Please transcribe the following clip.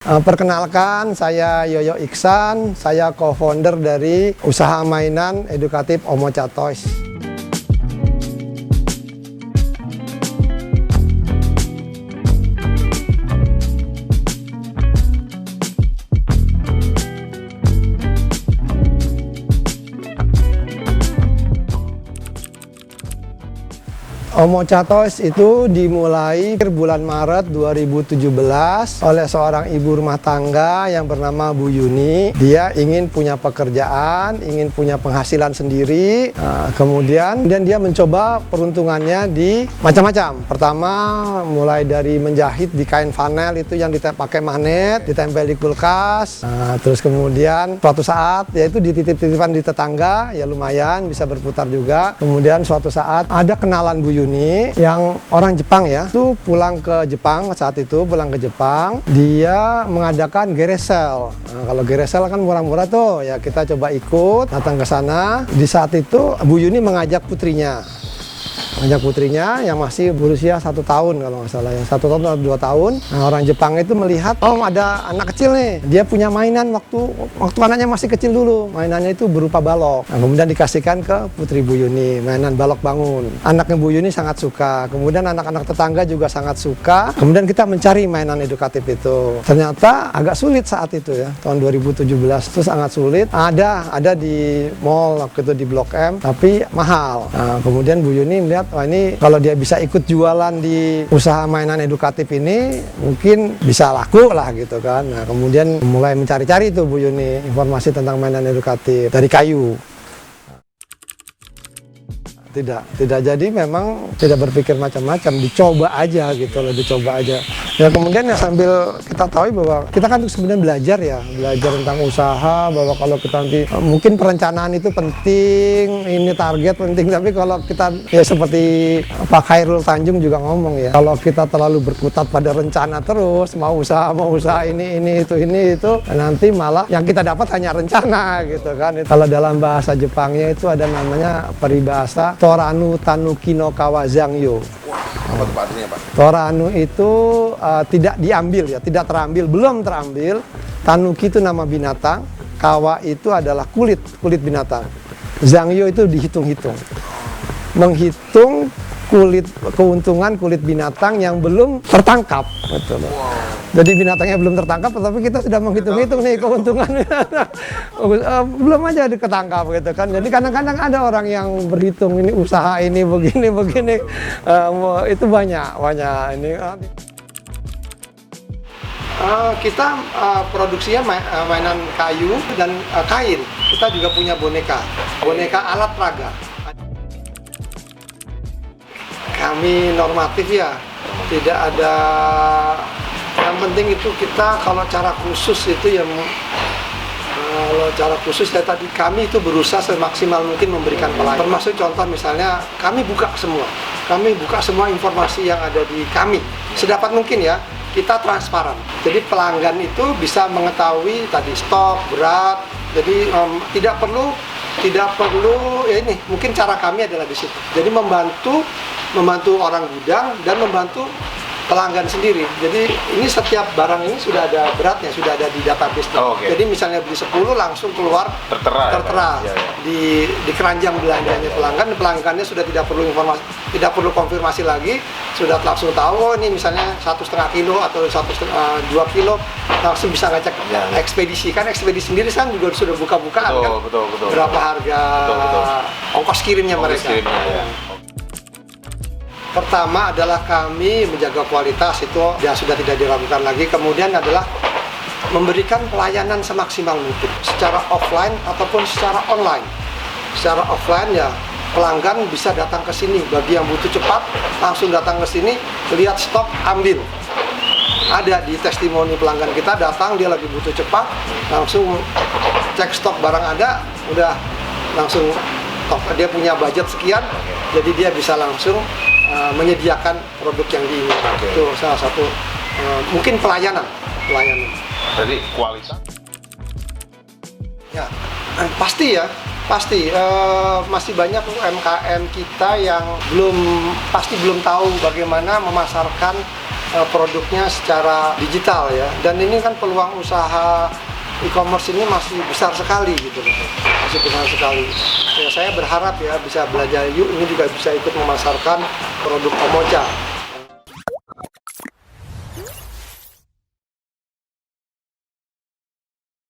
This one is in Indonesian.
Perkenalkan, saya Yoyo Iksan, saya co-founder dari usaha mainan edukatif Omocha Toys. Omocha Toys itu dimulai bulan Maret 2017 oleh seorang ibu rumah tangga yang bernama Bu Yuni. Dia ingin punya pekerjaan, ingin punya penghasilan sendiri. Kemudian dia mencoba peruntungannya di macam-macam. Pertama, mulai dari menjahit di kain flanel itu yang dipakai magnet, ditempel di kulkas. Terus kemudian suatu saat, yaitu dititip-titipan di tetangga, ya lumayan bisa berputar juga. Kemudian suatu saat ada kenalan Bu Yuni yang orang Jepang ya, itu pulang ke Jepang saat itu, dia mengadakan garage sale. Kalau garage sale kan murah-murah tuh, ya kita coba ikut, datang ke sana. Di saat itu Bu Yuni mengajak putrinya yang masih berusia 1 tahun kalau nggak salah ya, 1 tahun atau 2 tahun. Nah, orang Jepang itu melihat, oh ada anak kecil nih, dia punya mainan waktu anaknya masih kecil dulu, mainannya itu berupa balok. Nah, kemudian dikasihkan ke putri Bu Yuni, mainan balok bangun. Anaknya Bu Yuni sangat suka, kemudian anak-anak tetangga juga sangat suka. Kemudian kita mencari mainan edukatif itu. Ternyata agak sulit saat itu ya, tahun 2017 itu sangat sulit. Ada di mall waktu itu di Blok M, tapi mahal. Nah, kemudian Bu Yuni melihat, wah ini kalau dia bisa ikut jualan di usaha mainan edukatif ini mungkin bisa laku lah gitu kan. Nah, kemudian mulai mencari-cari tuh Bu Yuni informasi tentang mainan edukatif dari kayu. Tidak jadi, memang tidak berpikir macam-macam, dicoba aja gitu loh, dicoba aja. Ya kemudian ya sambil kita tahu bahwa kita kan sebenarnya belajar tentang usaha, bahwa kalau kita nanti mungkin perencanaan itu penting, ini target penting, tapi kalau kita ya seperti Pak Khairul Tanjung juga ngomong ya, kalau kita terlalu berkutat pada rencana terus, mau usaha ini itu, nanti malah yang kita dapat hanya rencana gitu kan. Kalau dalam bahasa Jepangnya itu ada namanya peribahasa Toranu tanuki no kawazangyo. Apa tuh Pak artinya Pak? Toranu itu tidak diambil ya, tidak terambil, belum terambil. Tanuki itu nama binatang, kawa itu adalah kulit binatang. Zangyo itu dihitung-hitung. Menghitung keuntungan kulit binatang yang belum tertangkap. Betul. Jadi binatangnya belum tertangkap, tapi kita sudah menghitung-hitung nih keuntungan. Belum aja ketangkap gitu kan. Jadi kadang-kadang ada orang yang berhitung ini usaha ini begini. Itu banyak ini. Kita produksinya mainan kayu dan kain. Kita juga punya boneka alat peraga. Kami normatif ya, tidak ada. Yang penting itu kita kalau cara khusus itu ya, tadi kami itu berusaha semaksimal mungkin memberikan pelayanan. Termasuk contoh misalnya kami buka semua informasi yang ada di kami sedapat mungkin ya, kita transparan. Jadi pelanggan itu bisa mengetahui tadi stok, berat. Jadi tidak perlu ya, ini mungkin cara kami adalah di situ. Jadi membantu orang gudang dan membantu pelanggan sendiri. Jadi ini setiap barang ini sudah ada beratnya, sudah ada di database. Okay. Jadi misalnya beli 10 langsung keluar tertera ya. Di keranjang belanjanya pelanggannya sudah tidak perlu konfirmasi lagi, sudah langsung tahu, oh ini misalnya 1,5 kilo atau 2 kilo, langsung bisa ngecek ekspedisi. Kan ekspedisi sendiri kan juga sudah buka-bukaan kan. Betul. Berapa harga ongkos kirimnya mereka. Pertama adalah kami menjaga kualitas, itu ya sudah tidak diragukan lagi. Kemudian adalah memberikan pelayanan semaksimal mungkin secara offline ataupun secara online. Secara offline ya pelanggan bisa datang ke sini, bagi yang butuh cepat langsung datang ke sini, lihat stok, ambil. Ada di testimoni pelanggan kita datang, dia lagi butuh cepat, langsung cek stok barang ada, udah langsung dia punya budget sekian, jadi dia bisa langsung menyediakan produk yang diinginkan. Itu salah satu mungkin pelayanan. Jadi kualitas? Ya, pasti masih banyak UMKM kita yang belum tahu bagaimana memasarkan produknya secara digital ya. Dan ini kan peluang usaha e-commerce ini masih besar sekali gitu loh. Masih besar sekali. Ya, saya berharap ya bisa belajar yuk ini juga bisa ikut memasarkan produk Omoja.